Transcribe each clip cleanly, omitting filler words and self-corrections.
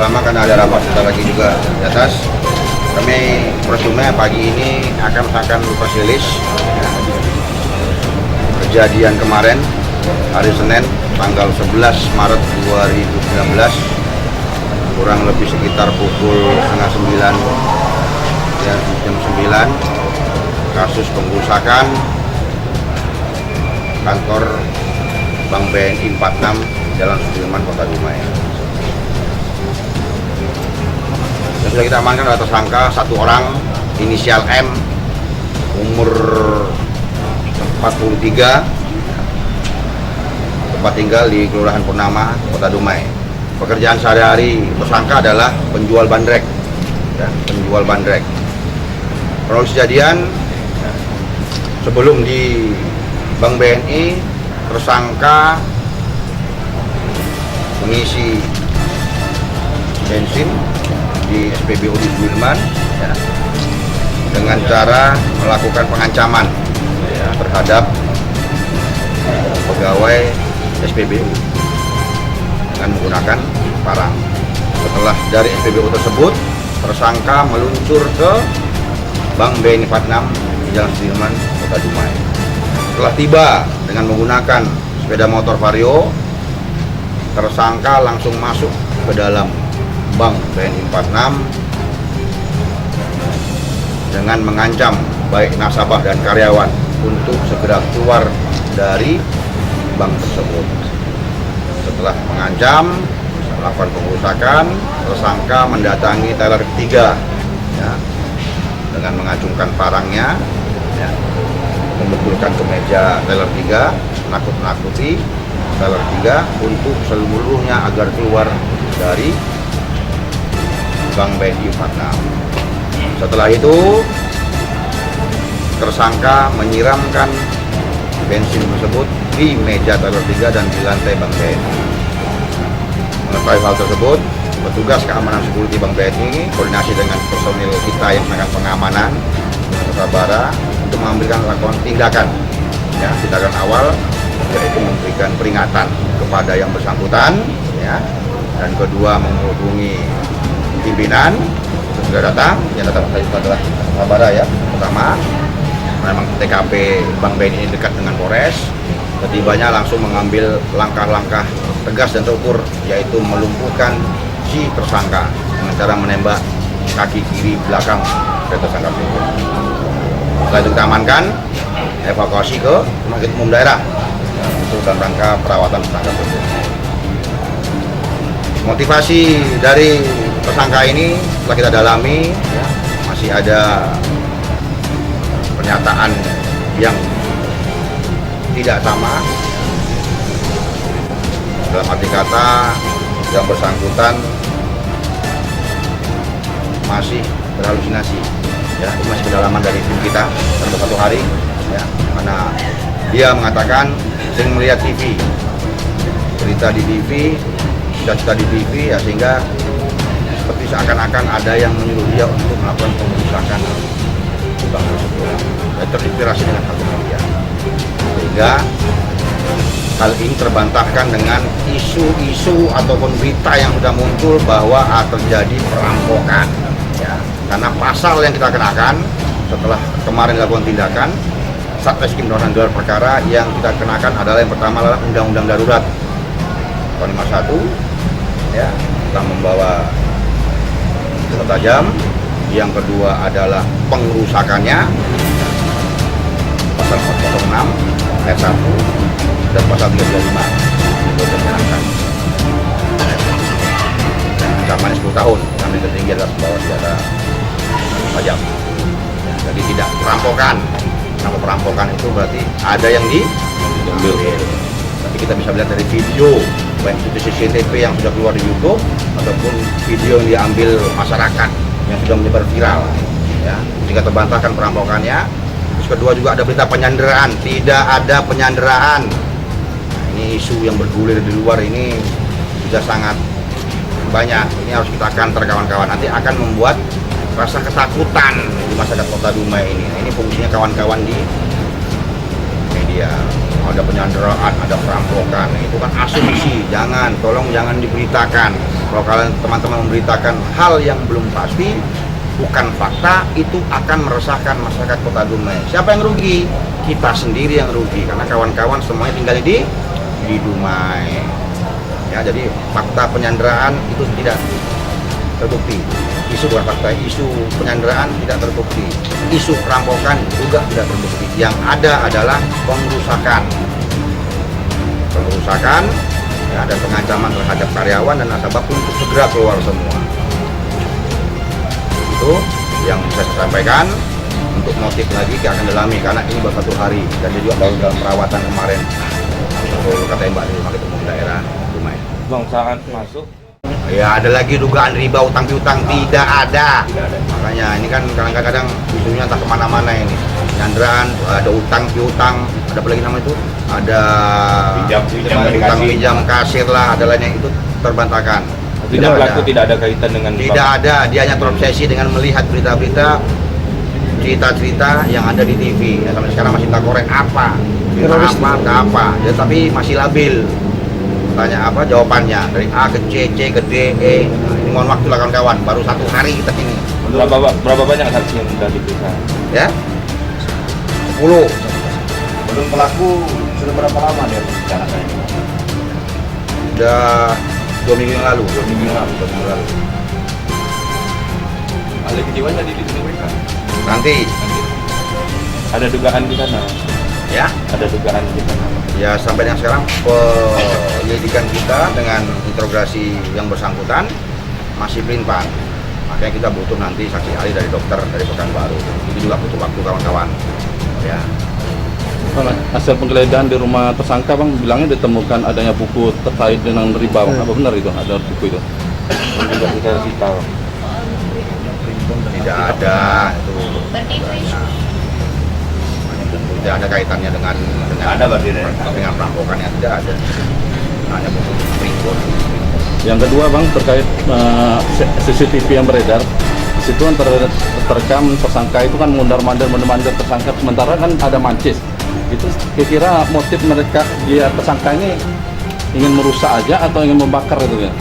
lama karena ada rapat sebentar lagi juga di atas. Kami presume pagi ini akan press release ya, kejadian kemarin hari Senin tanggal 11 Maret 2019 kurang lebih sekitar pukul setengah 9 ya, jam 9, kasus pengrusakan kantor Bank BNI 46 Jalan Sudirman, Kota Dumai. Yang sudah kita amankan adalah tersangka satu orang inisial M, umur 43, tempat tinggal di Kelurahan Purnama, Kota Dumai. Pekerjaan sehari-hari tersangka adalah penjual bandrek, ya, penjual bandrek. Kronologis kejadian, sebelum di Bank BNI, tersangka mengisi bensin di SPBU di Sudirman ya, dengan cara melakukan pengancaman ya, terhadap pegawai SPBU dengan menggunakan parang. Setelah dari SPBU tersebut, tersangka meluncur ke Bank BNI 46 di Jalan Sudirman, Kota Dumai. Setelah tiba dengan menggunakan sepeda motor Vario, tersangka langsung masuk ke dalam Bank BNI 46 dengan mengancam baik nasabah dan karyawan untuk segera keluar dari bank tersebut. Setelah mengancam, melakukan pengerusakan, tersangka mendatangi teller ketiga ya, dengan mengacungkan parangnya ya, membenturkan ke meja teller 3, menakut-nakuti teller 3 untuk seluruhnya agar keluar dari Bank BNI 46. Setelah itu, tersangka menyiramkan bensin tersebut di meja teller 3 dan di lantai Bank BNI. Mengetahui hal tersebut, petugas keamanan security Bank BNI koordinasi dengan personil kita yang melakukan pengamanan Sabara untuk melakukan tindakan ya, tindakan awal yaitu memberikan peringatan kepada yang bersangkutan ya, dan kedua menghubungi pimpinan sudah datang, yang datang adalah Sabara ya. Pertama, memang TKP Bank BNI dekat dengan Polres, ketibanya langsung mengambil langkah-langkah tegas dan terukur, yaitu melumpuhkan si tersangka dengan cara menembak kaki kiri belakang dari tersangka tersebut. Setelah itu kita amankan, evakuasi ke rumah sakit umum daerah untuk dalam rangka perawatan tersangka tersebut. Motivasi dari tersangka ini setelah kita dalami ya, masih ada pernyataan yang tidak sama. Dalam arti kata yang bersangkutan masih berhalusinasi ya, itu masih pendalaman dari tim kita selama 1 hari ya, karena dia mengatakan sering melihat TV, berita di TV, cita-cita di TV ya, sehingga seperti seakan-akan ada yang menyuruh dia untuk melakukan pengerusakan di bank tersebut. Dia terinspirasi dengan hal demikian, sehingga hal ini terbantahkan dengan isu-isu ataupun berita yang sudah muncul bahwa terjadi perampokan ya, karena pasal yang kita kenakan setelah kemarin dilakukan tindakan Satreskrim dan gelar perkara yang kita kenakan adalah yang pertama adalah Undang-Undang Darurat tahun 51 ya, kita membawa senjata tajam. Yang kedua adalah pengerusakannya, pasal 406 ayat 1 dan pasal 325 itu dikenakan. Ancamannya 10 tahun, yang tertinggi adalah membawa senjata tajam. Jadi tidak perampokan. Nama perampokan itu berarti ada yang diambil. Tapi kita bisa lihat dari video, baik itu CCTV yang sudah keluar di YouTube ataupun video yang diambil masyarakat yang sudah menyebar viral ya, sehingga terbantahkan perampokannya. Terus kedua juga ada berita penyanderaan, tidak ada penyanderaan. Ini isu yang bergulir di luar ini sudah sangat banyak. Ini harus kita kantor kawan-kawan, nanti akan membuat rasa ketakutan di masyarakat Kota Dumai ini. Ini fungsinya kawan-kawan di media. Ada penyanderaan, ada perampokan, itu kan asumsi. Tolong jangan diberitakan. Kalau kalian teman-teman memberitakan hal yang belum pasti, bukan fakta, itu akan meresahkan masyarakat Kota Dumai. Siapa yang rugi? Kita sendiri yang rugi, karena kawan-kawan semuanya tinggal di Dumai. Ya, jadi fakta penyanderaan itu tidak terbukti. Isu bukan fakta, isu penyanderaan tidak terbukti. Isu perampokan juga tidak terbukti. Yang ada adalah pengerusakan. Ya, dan pengancaman terhadap karyawan dan nasabah untuk segera keluar semua. Itu yang bisa saya sampaikan. Untuk motif lagi kita akan dalami karena ini baru 1 hari dan dia juga baru dalam perawatan kemarin. Untuk kata Mbak di Rumah Ketemu Daerah Dumai. Bang, saat masuk Ya, ada lagi dugaan riba utang piutang, tidak ada. Makanya ini kan kadang-kadang isunya entah kemana-mana ini. Penyanderaan, ada utang piutang, ada apa lagi nama itu? Ada utang pinjam kasir lah, ada lainnya itu terbantahkan. tidak pelaku tidak ada kaitan dengan Tidak ada, dia hanya terobsesi dengan melihat berita-berita, cerita-cerita yang ada di TV. Ya, sampai sekarang masih tak korek apa, apa, ya, tapi masih labil. Tanya apa jawabannya dari A ke C, C ke D, E. Nah, ini mohon waktu lah kawan-kawan, baru 1 hari kita ini. Berapa banyak saksi yang sudah diperiksa? Ya, 10. Belum pelaku sudah berapa lama dia bicara saya? Udah 2 minggu yang lalu. 2 minggu lalu. Ahli kejiwaan tadi diperiksa. Nanti, Ada dugaan di sana. ya, Ada dugaan di sana. ya sampai yang sekarang penyelidikan kita dengan interogasi yang bersangkutan masih pelin-pelan. Makanya kita butuh nanti saksi ahli dari dokter dari Pekanbaru. Itu juga butuh waktu kawan-kawan. Ya. Hasil penggeledahan di rumah tersangka bang bilangnya ditemukan adanya buku terkait dengan riba bang. Apa benar itu ada buku itu? Tidak kita cita. Tidak ada itu. Tidak ada kaitannya dengan Ada berarti, dengan perampokan yang tidak ada. Hanya buku primbon. Yang kedua bang terkait CCTV yang beredar. Di situ kan terekam tersangka itu kan mundar-mandir tersangka, sementara kan ada mancis. Itu kira-kira motif mereka dia tersangka ini ingin merusak aja atau ingin membakar itu ya?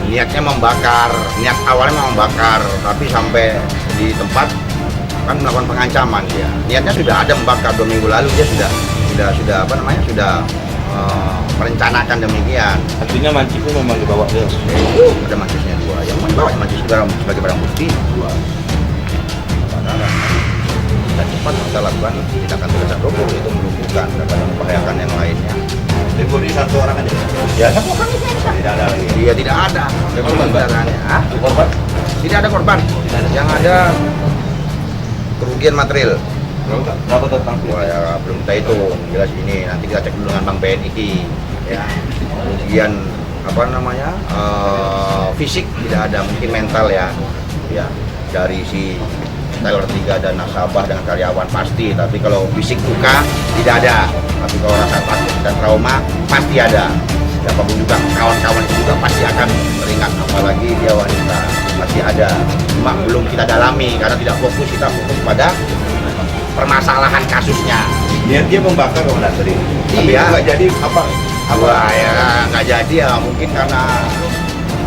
Niatnya membakar, niat awalnya mau membakar, tapi sampai di tempat kan melakukan pengancaman dia. Niatnya sudah ada membakar 2 minggu lalu, dia sudah apa namanya sudah merencanakan demikian. Artinya mancisnya memang dibawa dia. Ada mancisnya 2, yang membawa mancis sebagai barang bukti 2. Dan cepat kita lakukan tindakan tegas hukum itu melumpuhkan daripada membahayakan yang lainnya. Libur ini 1 orang aja. Ya, 1 orang Tidak ada lagi. Iya, tidak ada. Korban, Pak? Korban? Tidak ada korban. Yang ada kerugian material. Berapa tentang Wah, ya, belum kita hitung. Jelas ini nanti kita cek dulu dengan Bank BNI. Ya, kerugian apa namanya fisik tidak ada, mungkin mental ya. Ya, dari si teller 3 dan nasabah dengan karyawan pasti. Tapi kalau fisik luka tidak ada. Tapi kalau rasa takut dan trauma pasti ada. Siapapun juga kawan-kawan itu juga pasti akan teringat, apalagi dia wanita, pasti ada. Cuma belum kita dalami karena tidak fokus, kita fokus pada permasalahan kasusnya. Dia membakar komandan tadi. Tapi Iya. nggak jadi apa? Wah, ya nggak jadi ya, mungkin karena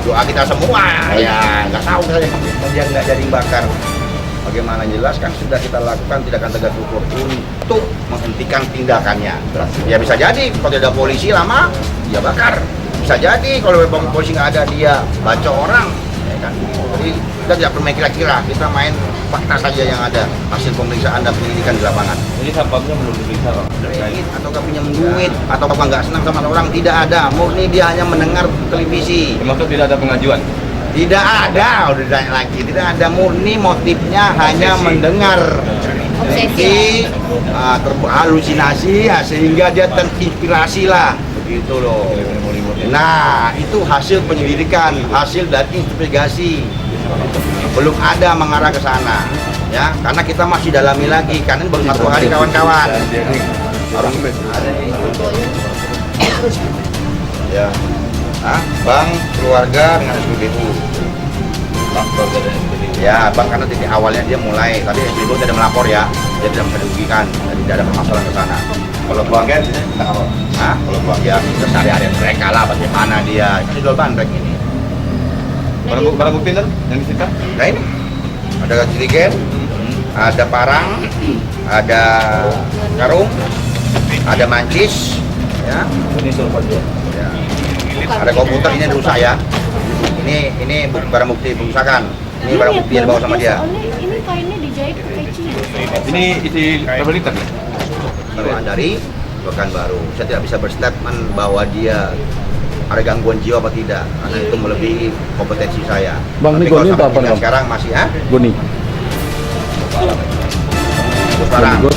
doa kita semua ya nggak tahu saya dia nggak jadi bakar. Bagaimana jelas kan sudah kita lakukan tindakan tegak hukum untuk menghentikan tindakannya. Ya bisa jadi kalau tidak ada polisi lama dia bakar. Bisa jadi kalau memang polisi nggak ada dia baca orang. Ya kan? Jadi kita tidak perlu kira-kira, kita main fakta saja yang ada hasil pemeriksaan dan penyelidikan di lapangan. Jadi sampahnya belum diperiksa Bang. Duit atau pinjam duit atau apa nggak senang sama orang, tidak ada. Murni dia hanya mendengar televisi. Termasuk tidak ada pengajuan. Tidak ada, udah ditanya lagi, tidak ada. Murni motifnya hanya mendengar televisi, terhalusinasi ya, sehingga dia terinspirasi lah, begitu loh. Nah, itu hasil penyelidikan, hasil dari investigasi. Belum ada mengarah ke sana, ya, karena kita masih dalami lagi, karena ini baru 1 hari kawan-kawan. Ya, bank, keluarga dengan SPBU. Bang, keluarga dan SPBU. Ya, bank karena titik awalnya dia mulai, tapi SPBU tidak melapor ya, dia tidak bisa dirugikan, jadi tidak ada permasalahan ke sana. Kalau keluarga tentang apa? Kalau keluarga itu sehari-hari mereka lah, bagaimana dia, ini jual bandrek ini. Barang bukti kan yang disita? Nah ini ada jerigen, ada parang, ada karung, ada mancis, ya. Ini suruh jual. Ya. Ada komputer ini rusak ya. Ini barang bukti perusakan. Ini barang bukti yang dibawa sama dia. Soalnya ini kainnya dijahit pakai Cina. Ini isi berapa liter nih? Baruan dari Pekanbaru. Saya tidak bisa berstatement bahwa dia ada gangguan jiwa apa tidak, karena itu melebihi kompetensi saya. Bang, Tapi ini kalau Goni sampai apa, tinggal Bang? sekarang masih Goni. Terus barang. Good.